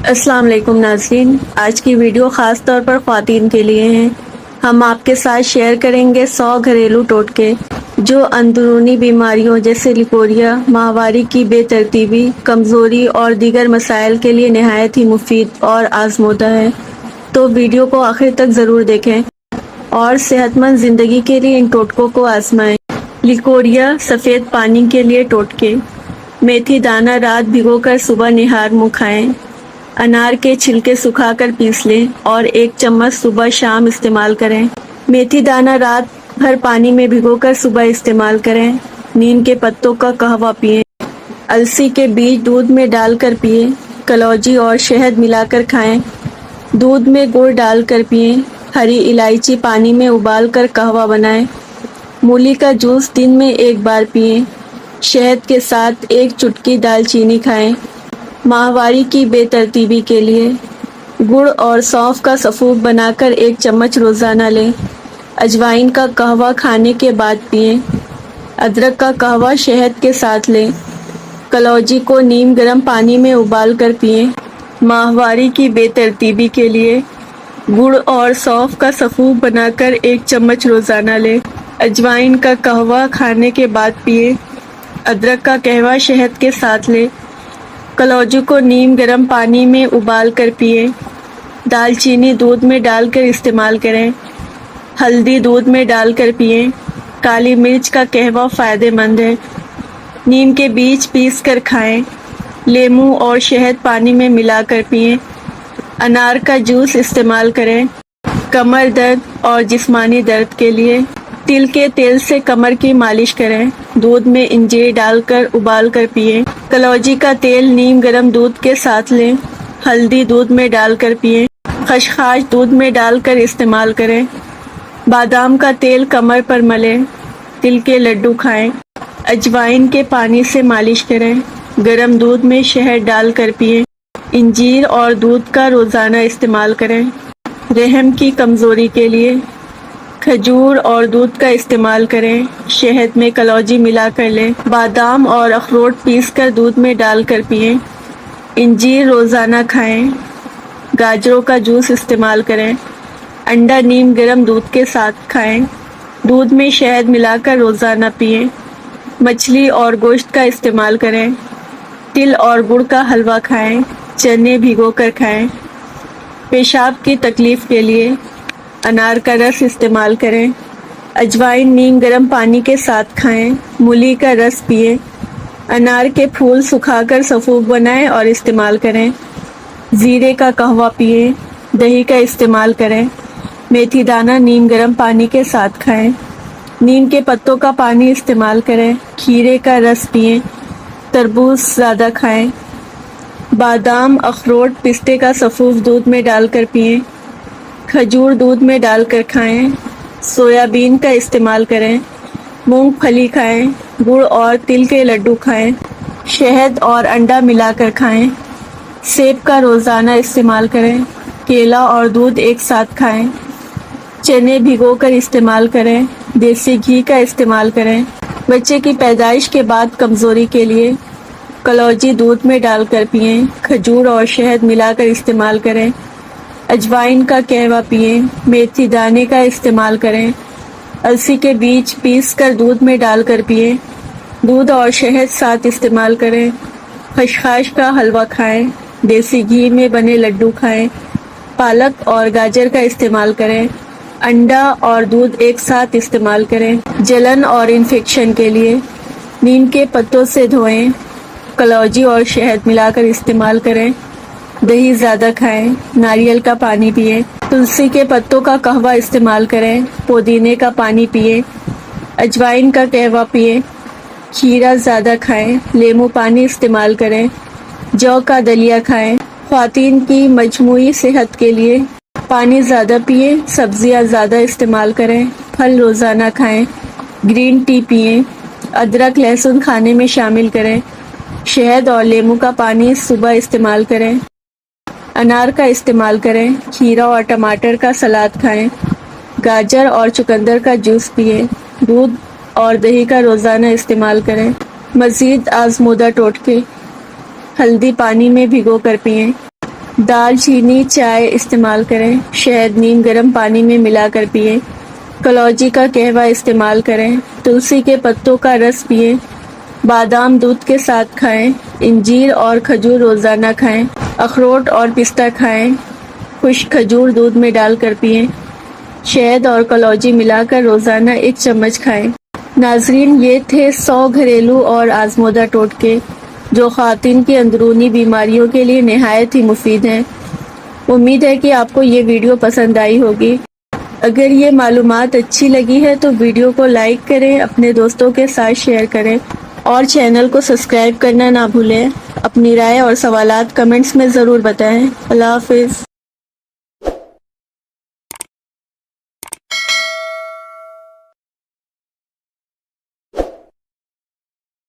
السلام علیکم ناظرین، آج کی ویڈیو خاص طور پر خواتین کے لیے ہیں۔ ہم آپ کے ساتھ شیئر کریں گے 100 گھریلو ٹوٹکے جو اندرونی بیماریوں جیسے لیکوریا، ماہواری کی بے ترتیبی، کمزوری اور دیگر مسائل کے لیے نہایت ہی مفید اور آزمودہ ہے۔ تو ویڈیو کو آخر تک ضرور دیکھیں اور صحت مند زندگی کے لیے ان ٹوٹکوں کو آزمائیں۔ لیکوریا سفید پانی کے لیے ٹوٹکے۔ میتھی دانہ رات بھگو کر صبح نہار منہ کھائیں۔ انار کے چھلکے سکھا کر پیس لیں اور 1 چمچ صبح شام استعمال کریں۔ میتھی دانہ رات بھر پانی میں بھگو کر صبح استعمال کریں۔ نیم کے پتوں کا قہوہ پئیں۔ السی کے بیج دودھ میں ڈال کر پئیں۔ کلوجی اور شہد ملا کر کھائیں۔ دودھ میں گڑ ڈال کر پئیں۔ ہری الائچی پانی میں ابال کر قہوہ بنائیں۔ مولی کا جوس دن میں 1 بار پئیں۔ شہد کے ساتھ 1 چٹکی دال چینی کھائیں۔ ماہواری کی بے ترتیبی کے لیے گڑ اور سونف کا سفوف بنا کر 1 چمچ روزانہ لیں۔ اجوائن کا قہوہ کھانے کے بعد پئیں۔ ادرک کا قہوہ شہد کے ساتھ لیں۔ کلوجی کو نیم گرم پانی میں ابال کر پئیں۔ ماہواری کی بے ترتیبی کے لیے گڑ اور سونف کا سفوف بنا کر 1 چمچ روزانہ لیں۔ اجوائن کا قہوہ کھانے کے بعد پئیں۔ ادرک کا قہوہ شہد کے ساتھ لیں۔ کلوجی کو نیم گرم پانی میں ابال کر پئیں۔ دال چینی دودھ میں ڈال کر استعمال کریں۔ ہلدی دودھ میں ڈال کر پئیں۔ کالی مرچ کا قہوہ فائدہ مند ہے۔ نیم کے بیج پیس کر کھائیں۔ لیموں اور شہد پانی میں ملا کر پئیں۔ انار کا جوس استعمال کریں۔ کمر درد اور جسمانی درد کے لیے تل کے تیل سے کمر کی مالش کریں۔ دودھ میں انجیر ڈال کر ابال کر پئیں۔ کلوجی کا تیل نیم گرم دودھ کے ساتھ لیں۔ ہلدی دودھ میں ڈال کر پئیں۔ خشخاش دودھ میں ڈال کر استعمال کریں۔ بادام کا تیل کمر پر ملیں۔ تل کے لڈو کھائیں۔ اجوائن کے پانی سے مالش کریں۔ گرم دودھ میں شہد ڈال کر پئیں۔ انجیر اور دودھ کا روزانہ استعمال کریں۔ رحم کی کمزوری کے لیے کھجور اور دودھ کا استعمال کریں۔ شہد میں کلوجی ملا کر لیں۔ بادام اور اخروٹ پیس کر دودھ میں ڈال کر پئیں۔ انجیر روزانہ کھائیں۔ گاجروں کا جوس استعمال کریں۔ انڈا نیم گرم دودھ کے ساتھ کھائیں۔ دودھ میں شہد ملا کر روزانہ پئیں۔ مچھلی اور گوشت کا استعمال کریں۔ تل اور گڑ کا حلوہ کھائیں۔ چنے بھگو کر کھائیں۔ پیشاب کی تکلیف کے لیے انار کا رس استعمال کریں۔ اجوائن نیم گرم پانی کے ساتھ کھائیں۔ مولی کا رس پئیں۔ انار کے پھول سکھا کر سفوف بنائیں اور استعمال کریں۔ زیرے کا قہوہ پئیں۔ دہی کا استعمال کریں۔ میتھی دانہ نیم گرم پانی کے ساتھ کھائیں۔ نیم کے پتوں کا پانی استعمال کریں۔ کھیرے کا رس پئیں۔ تربوز زیادہ کھائیں۔ بادام، اخروٹ، پستے کا سفوف دودھ میں ڈال کر پئیں۔ کھجور دودھ میں ڈال کر کھائیں۔ سویابین کا استعمال کریں۔ مونگ پھلی کھائیں۔ گڑ اور تل کے لڈو کھائیں۔ شہد اور انڈا ملا کر کھائیں۔ سیب کا روزانہ استعمال کریں۔ کیلا اور دودھ ایک ساتھ کھائیں۔ چنے بھگو کر استعمال کریں۔ دیسی گھی کا استعمال کریں۔ بچے کی پیدائش کے بعد کمزوری کے لیے کلوجی دودھ میں ڈال کر پئیں۔ کھجور اور شہد ملا کر استعمال کریں۔ اجوائن کا قہوہ پئیں۔ میتھی دانے کا استعمال کریں۔ السی کے بیج پیس کر دودھ میں ڈال کر پئیں۔ دودھ اور شہد ساتھ استعمال کریں۔ خشخاش کا حلوہ کھائیں۔ دیسی گھی میں بنے لڈو کھائیں۔ پالک اور گاجر کا استعمال کریں۔ انڈا اور دودھ ایک ساتھ استعمال کریں۔ جلن اور انفیکشن کے لیے نیم کے پتوں سے دھوئیں۔ کلوجی اور شہد ملا کر استعمال کریں۔ دہی زیادہ کھائیں۔ ناریل کا پانی پئیں۔ تلسی کے پتوں کا قہوہ استعمال کریں۔ پودینے کا پانی پئیں۔ اجوائن کا قہوہ پئیں۔ کھیرا زیادہ کھائیں۔ لیموں پانی استعمال کریں۔ جو کا دلیا کھائیں۔ خواتین کی مجموعی صحت کے لیے پانی زیادہ پئیں۔ سبزیاں زیادہ استعمال کریں۔ پھل روزانہ کھائیں۔ گرین ٹی پئیں۔ ادرک لہسن کھانے میں شامل کریں۔ شہد اور لیموں کا پانی صبح استعمال کریں۔ انار کا استعمال کریں۔ کھیرا اور ٹماٹر کا سلاد کھائیں۔ گاجر اور چقندر کا جوس پئیں۔ دودھ اور دہی کا روزانہ استعمال کریں۔ مزید آزمودہ ٹوٹکے: ہلدی پانی میں بھگو کر پئیں۔ دال چینی چائے استعمال کریں، شہد نیم گرم پانی میں ملا کر پئیں، کلوجی کا قہوہ استعمال کریں، تلسی کے پتوں کا رس پئیں، بادام دودھ کے ساتھ کھائیں، انجیر اور کھجور روزانہ کھائیں، اخروٹ اور پستہ کھائیں، خشک کھجور دودھ میں ڈال کر پئیں، شہد اور کلوجی ملا کر روزانہ 1 چمچ کھائیں۔ ناظرین، یہ تھے 100 گھریلو اور آزمودہ ٹوٹکے جو خواتین کی اندرونی بیماریوں کے لیے نہایت ہی مفید ہیں۔ امید ہے کہ آپ کو یہ ویڈیو پسند آئی ہوگی۔ اگر یہ معلومات اچھی لگی ہے تو ویڈیو کو لائک کریں، اپنے دوستوں کے ساتھ شیئر کریں اور چینل کو سبسکرائب کرنا نہ بھولیں۔ اپنی رائے اور سوالات کمنٹس میں ضرور بتائیں۔ اللہ حافظ۔